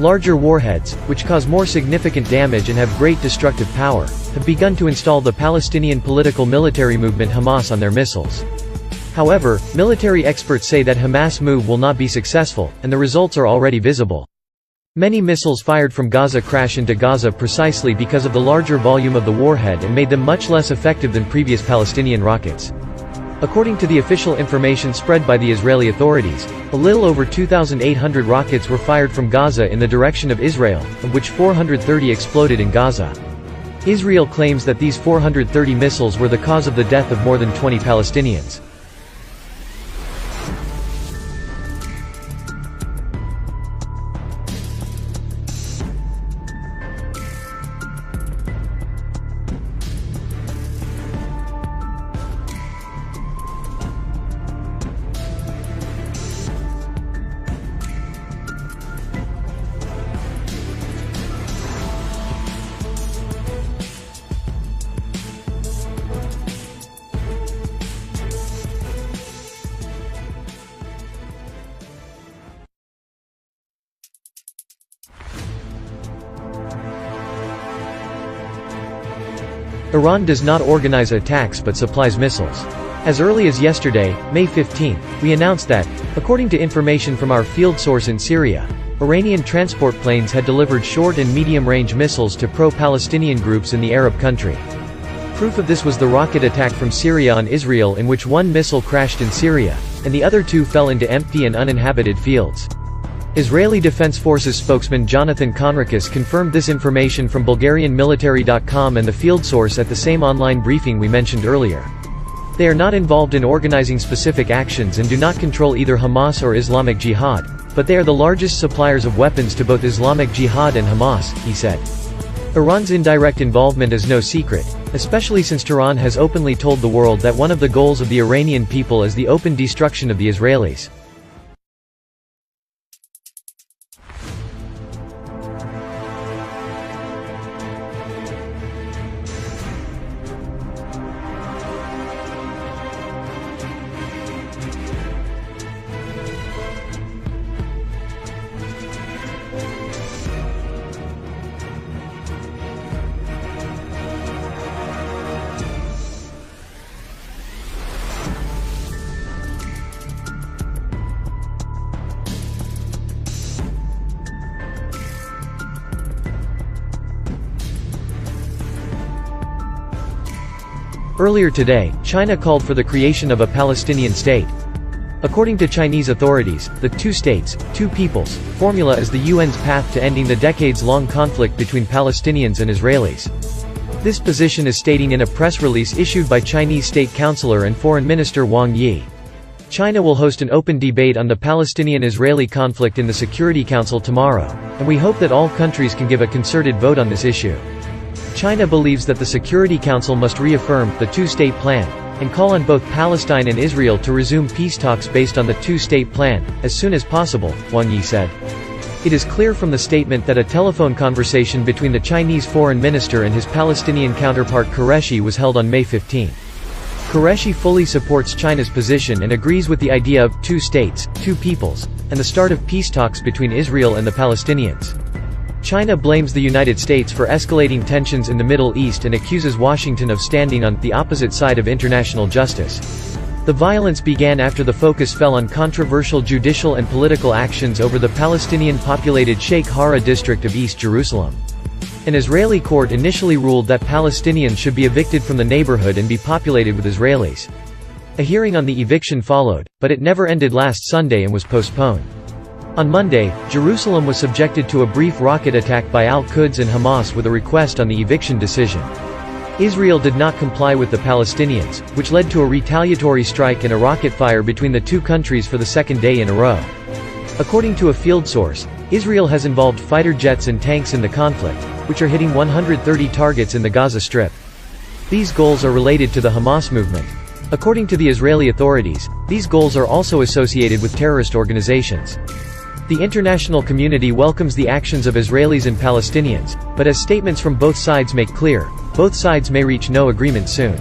Larger warheads, which cause more significant damage and have great destructive power, have begun to install the Palestinian political military movement Hamas on their missiles. However, military experts say that Hamas' move will not be successful, and the results are already visible. Many missiles fired from Gaza crash into Gaza precisely because of the larger volume of the warhead and made them much less effective than previous Palestinian rockets. According to the official information spread by the Israeli authorities, a little over 2,800 rockets were fired from Gaza in the direction of Israel, of which 430 exploded in Gaza. Israel claims that these 430 missiles were the cause of the death of more than 20 Palestinians. Iran does not organize attacks but supplies missiles. As early as yesterday, May 15, we announced that, according to information from our field source in Syria, Iranian transport planes had delivered short and medium-range missiles to pro-Palestinian groups in the Arab country. Proof of this was the rocket attack from Syria on Israel, in which one missile crashed in Syria, and the other two fell into empty and uninhabited fields. Israeli Defense Forces spokesman Jonathan Conricus confirmed this information from BulgarianMilitary.com and the field source at the same online briefing we mentioned earlier. They are not involved in organizing specific actions and do not control either Hamas or Islamic Jihad, but they are the largest suppliers of weapons to both Islamic Jihad and Hamas, he said. Iran's indirect involvement is no secret, especially since Tehran has openly told the world that one of the goals of the Iranian people is the open destruction of the Israelis. Earlier today, China called for the creation of a Palestinian state. According to Chinese authorities, the two states, two peoples formula is the UN's path to ending the decades-long conflict between Palestinians and Israelis. This position is stating in a press release issued by Chinese State Councilor and Foreign Minister Wang Yi. China will host an open debate on the Palestinian-Israeli conflict in the Security Council tomorrow, and we hope that all countries can give a concerted vote on this issue. China believes that the Security Council must reaffirm the two-state plan, and call on both Palestine and Israel to resume peace talks based on the two-state plan, as soon as possible, Wang Yi said. It is clear from the statement that a telephone conversation between the Chinese foreign minister and his Palestinian counterpart Qureshi was held on May 15. Qureshi fully supports China's position and agrees with the idea of two states, two peoples, and the start of peace talks between Israel and the Palestinians. China blames the United States for escalating tensions in the Middle East and accuses Washington of standing on the opposite side of international justice. The violence began after the focus fell on controversial judicial and political actions over the Palestinian-populated Sheikh Jarrah district of East Jerusalem. An Israeli court initially ruled that Palestinians should be evicted from the neighborhood and be populated with Israelis. A hearing on the eviction followed, but it never ended last Sunday and was postponed. On Monday, Jerusalem was subjected to a brief rocket attack by Al-Quds and Hamas with a request on the eviction decision. Israel did not comply with the Palestinians, which led to a retaliatory strike and a rocket fire between the two countries for the second day in a row. According to a field source, Israel has involved fighter jets and tanks in the conflict, which are hitting 130 targets in the Gaza Strip. These goals are related to the Hamas movement. According to the Israeli authorities, these goals are also associated with terrorist organizations. The international community welcomes the actions of Israelis and Palestinians, but as statements from both sides make clear, both sides may reach no agreement soon.